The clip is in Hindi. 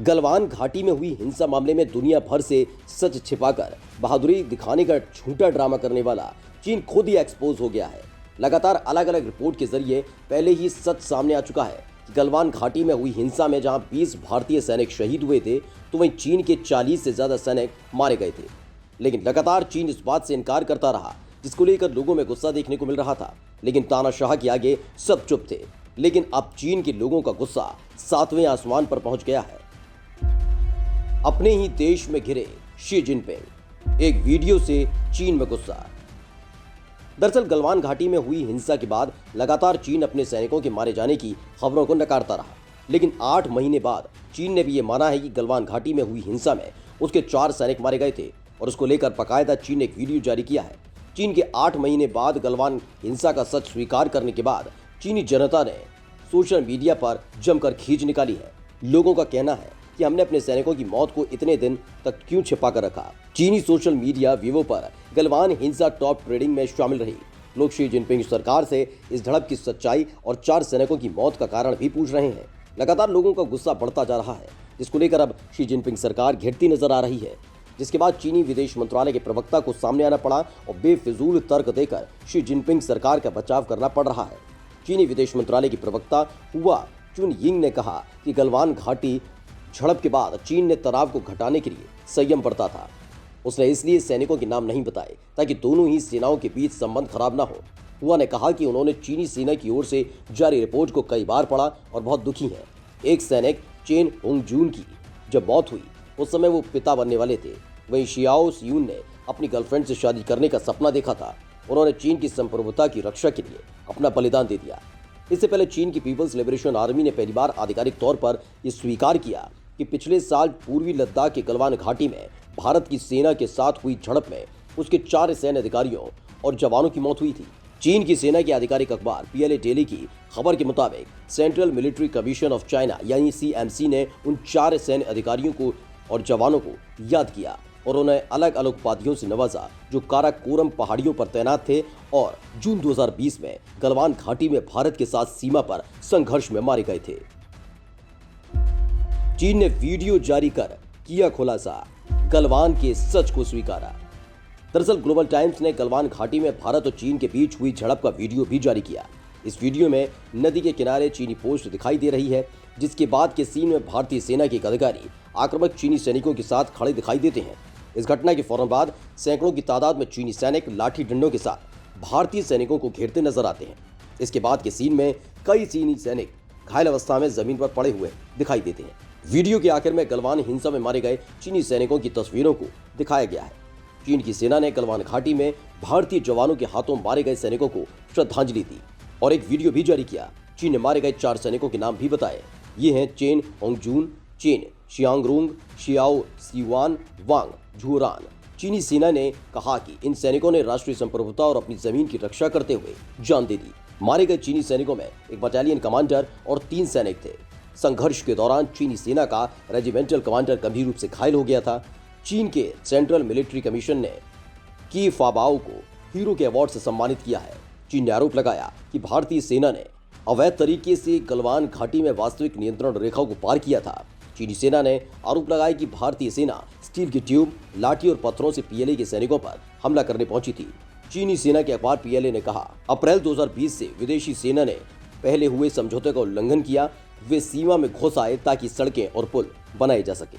गलवान घाटी में हुई हिंसा मामले में दुनिया भर से सच छिपाकर बहादुरी दिखाने का झूठा ड्रामा करने वाला चीन खुद ही एक्सपोज हो गया है। लगातार अलग अलग रिपोर्ट के जरिए पहले ही सच सामने आ चुका है कि गलवान घाटी में हुई हिंसा में जहां 20 भारतीय सैनिक शहीद हुए थे, तो वहीं चीन के 40 से ज्यादा सैनिक मारे गए थे। लेकिन लगातार चीन इस बात से इनकार करता रहा, जिसको लेकर लोगों में गुस्सा देखने को मिल रहा था। लेकिन तानाशाह के आगे सब चुप थे। लेकिन अब चीन के लोगों का गुस्सा 7वें आसमान पर पहुंच गया है। अपने ही देश में घिरे शी जिनपिंग, एक वीडियो से चीन में गुस्सा। दरअसल गलवान घाटी में हुई हिंसा के बाद लगातार चीन अपने सैनिकों के मारे जाने की खबरों को नकारता रहा। लेकिन 8 महीने बाद चीन ने भी ये माना है कि गलवान घाटी में हुई हिंसा में उसके 4 सैनिक मारे गए थे और उसको लेकर बाकायदा चीन ने एक वीडियो जारी किया है। चीन के 8 महीने बाद गलवान हिंसा का सच स्वीकार करने के बाद चीनी जनता ने सोशल मीडिया पर जमकर खींच निकाली है। लोगों का कहना है कि हमने अपने सैनिकों की मौत को इतने दिन तक क्यों छिपा कर रखा। चीनी सोशल मीडिया वीवो पर गलवान हिंसा टॉप ट्रेंडिंग में शामिल रही। लोग शी जिनपिंग सरकार से इस झड़प की सच्चाई और 4 सैनिकों की मौत का कारण भी पूछ रहे हैं। लगातार लोगों का गुस्सा बढ़ता जा रहा है, जिसको लेकर अब शी जिनपिंग सरकार घिरती नजर आ रही है। जिसके बाद चीनी विदेश मंत्रालय के प्रवक्ता को सामने आना पड़ा और बेफिजूल तर्क देकर शी जिनपिंग सरकार का बचाव करना पड़ रहा है। चीनी विदेश मंत्रालय की प्रवक्ता हुआ चुनयिंग ने कहा कि गलवान घाटी झड़प के बाद चीन ने तनाव को घटाने के लिए संयम बरता था। उसने इसलिए सैनिकों के नाम नहीं बताए ताकि दोनों ही सेनाओं के बीच संबंध खराब ना हो। हुआ ने कहा कि उन्होंने चीनी सेना की ओर से जारी रिपोर्ट को कई बार पढ़ा और बहुत दुखी हैं। एक सैनिक चेन होंगजून की जब मौत हुई उस समय वो पिता बनने वाले थे। वहीं शियाओ सियून ने अपनी गर्लफ्रेंड से शादी करने का सपना देखा था। उन्होंने चीन की संप्रभुता की रक्षा के लिए अपना बलिदान दे दिया। इससे पहले चीन की पीपल्स लिबरेशन आर्मी ने पहली बार आधिकारिक तौर पर यह स्वीकार किया कि पिछले साल पूर्वी लद्दाख के गलवान घाटी में भारत की सेना के साथ हुई झड़प में उसके 4 सैन्य अधिकारियों और जवानों की मौत हुई थी। चीन की सेना के आधिकारिक अखबार पीएलए डेली की खबर के मुताबिक central military commission of China यानी सीएमसी ने उन 4 सैन्य अधिकारियों को और जवानों को याद किया और उन्हें अलग अलग उपाधियों से नवाजा जो काराकोरम पहाड़ियों पर तैनात थे और जून 2020 में गलवान घाटी में भारत के साथ सीमा पर संघर्ष में मारे गए थे। चीन ने वीडियो जारी कर किया खुलासा, गलवान के सच को स्वीकारा। दरअसल ग्लोबल टाइम्स ने गलवान घाटी में भारत और चीन के बीच हुई झड़प का वीडियो भी जारी किया। इस वीडियो में नदी के किनारे चीनी पोस्ट दिखाई दे रही है, जिसके बाद के सीन में भारतीय सेना के एक अधिकारी आक्रामक चीनी सैनिकों के साथ खड़े दिखाई देते हैं। इस घटना के फौरन बाद सैकड़ों की तादाद में चीनी सैनिक लाठी डंडों के साथ भारतीय सैनिकों को घेरते नजर आते हैं। इसके बाद के सीन में कई चीनी सैनिक घायल अवस्था में जमीन पर पड़े हुए दिखाई देते हैं। वीडियो के आखिर में गलवान हिंसा में मारे गए चीनी सैनिकों की तस्वीरों को दिखाया गया है। चीन की सेना ने गलवान घाटी में भारतीय जवानों के हाथों मारे गए सैनिकों को श्रद्धांजलि दी और एक वीडियो भी जारी किया। चीन ने मारे गए 4 सैनिकों के नाम भी बताए। ये हैं चेन होंगजून, चेन शियांगरुंग, शियाओ सिवान, वांग झूरान। चीनी सेना ने कहा कि इन सैनिकों ने राष्ट्रीय संप्रभुता और अपनी जमीन की रक्षा करते हुए जान दे दी। मारे गए चीनी सैनिकों में एक बटालियन कमांडर और 3 सैनिक थे। संघर्ष के दौरान चीनी सेना का रेजिमेंटल कमांडर गंभीर रूप से घायल हो गया था। चीन के सेंट्रल मिलिट्री कमीशन ने की फाबाओ को हीरो के अवार्ड से सम्मानित किया है। चीन ने आरोप लगाया कि भारतीय सेना ने अवैध तरीके से गलवान घाटी में वास्तविक नियंत्रण रेखा को पार किया था। चीनी सेना ने आरोप लगाया कि भारतीय सेना स्टील की ट्यूब, लाठी और पत्थरों से पीएलए के सैनिकों पर हमला करने पहुंची थी। चीनी सेना के अखबार पीएलए ने कहा, अप्रैल 2020 से विदेशी सेना ने पहले हुए समझौते का उल्लंघन किया। वे सीमा में घुस आए ताकि सड़कें और पुल बनाए जा सके।